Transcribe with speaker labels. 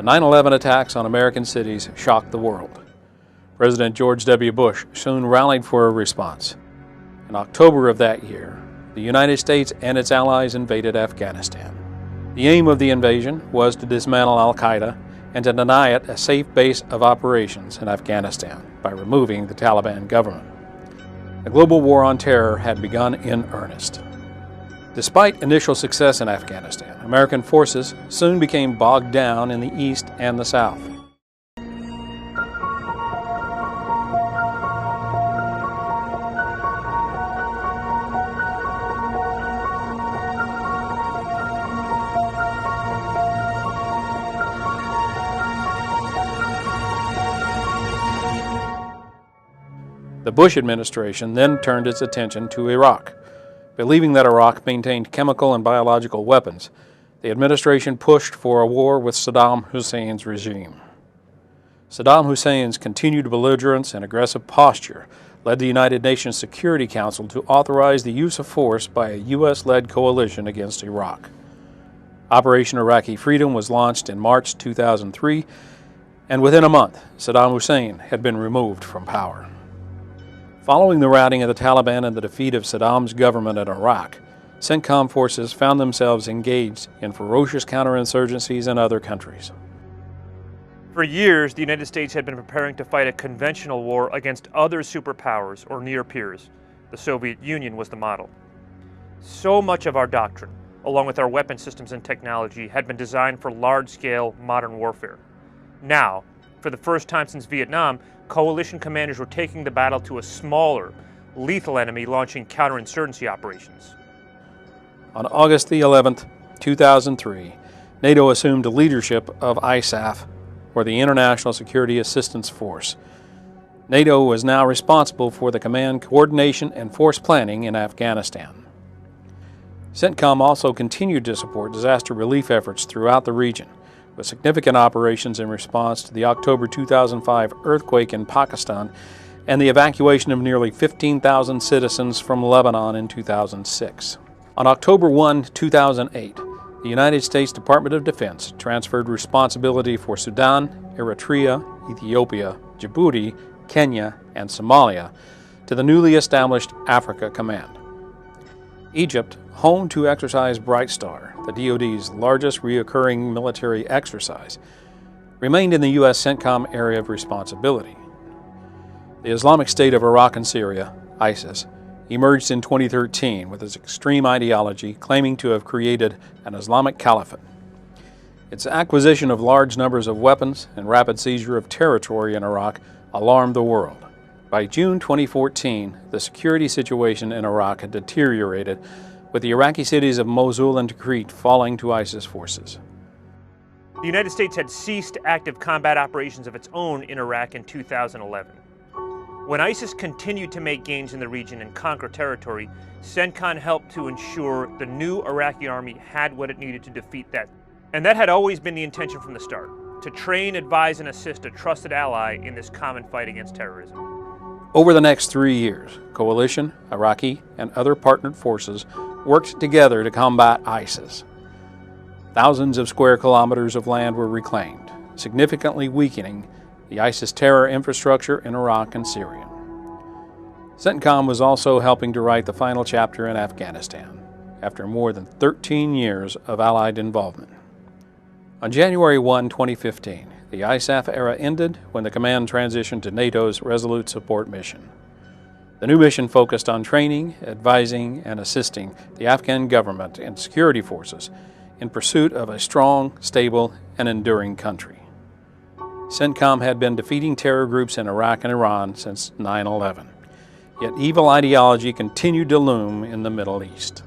Speaker 1: 9/11 attacks on American cities shocked the world. President George W. Bush soon rallied for a response. In October of that year, the United States and its allies invaded Afghanistan. The aim of the invasion was to dismantle al-Qaeda and to deny it a safe base of operations in Afghanistan by removing the Taliban government. The global war on terror had begun in earnest. Despite initial success in Afghanistan, American forces soon became bogged down in the east and the south. The Bush administration then turned its attention to Iraq. Believing that Iraq maintained chemical and biological weapons, the administration pushed for a war with Saddam Hussein's regime. Saddam Hussein's continued belligerence and aggressive posture led the United Nations Security Council to authorize the use of force by a U.S.-led coalition against Iraq. Operation Iraqi Freedom was launched in March 2003, and within a month, Saddam Hussein had been removed from power. Following the routing of the Taliban and the defeat of Saddam's government in Iraq, CENTCOM forces found themselves engaged in ferocious counterinsurgencies in other countries.
Speaker 2: For years, the United States had been preparing to fight a conventional war against other superpowers or near peers. The Soviet Union was the model. So much of our doctrine, along with our weapon systems and technology, had been designed for large-scale modern warfare. Now, for the first time since Vietnam, coalition commanders were taking the battle to a smaller, lethal enemy launching counterinsurgency operations.
Speaker 1: On August the 11th, 2003, NATO assumed the leadership of ISAF, or the International Security Assistance Force. NATO was now responsible for the command, coordination, and force planning in Afghanistan. CENTCOM also continued to support disaster relief efforts throughout the region, with significant operations in response to the October 2005 earthquake in Pakistan and the evacuation of nearly 15,000 citizens from Lebanon in 2006. On October 1, 2008, the United States Department of Defense transferred responsibility for Sudan, Eritrea, Ethiopia, Djibouti, Kenya, and Somalia to the newly established Africa Command. Egypt, home to Exercise Bright Star, the DoD's largest recurring military exercise, remained in the U.S. CENTCOM area of responsibility. The Islamic State of Iraq and Syria, ISIS, emerged in 2013 with its extreme ideology claiming to have created an Islamic caliphate. Its acquisition of large numbers of weapons and rapid seizure of territory in Iraq alarmed the world. By June 2014, the security situation in Iraq had deteriorated, with the Iraqi cities of Mosul and Tikrit falling to ISIS forces.
Speaker 2: The United States had ceased active combat operations of its own in Iraq in 2011. When ISIS continued to make gains in the region and conquer territory, CENTCOM helped to ensure the new Iraqi army had what it needed to defeat that. And that had always been the intention from the start, to train, advise, and assist a trusted ally in this common fight against terrorism.
Speaker 1: Over the next 3 years, coalition, Iraqi, and other partnered forces worked together to combat ISIS. Thousands of square kilometers of land were reclaimed, significantly weakening the ISIS terror infrastructure in Iraq and Syria. CENTCOM was also helping to write the final chapter in Afghanistan, after more than 13 years of Allied involvement. On January 1, 2015, the ISAF era ended when the command transitioned to NATO's Resolute Support mission. The new mission focused on training, advising, and assisting the Afghan government and security forces in pursuit of a strong, stable, and enduring country. CENTCOM had been defeating terror groups in Iraq and Iran since 9/11, yet evil ideology continued to loom in the Middle East.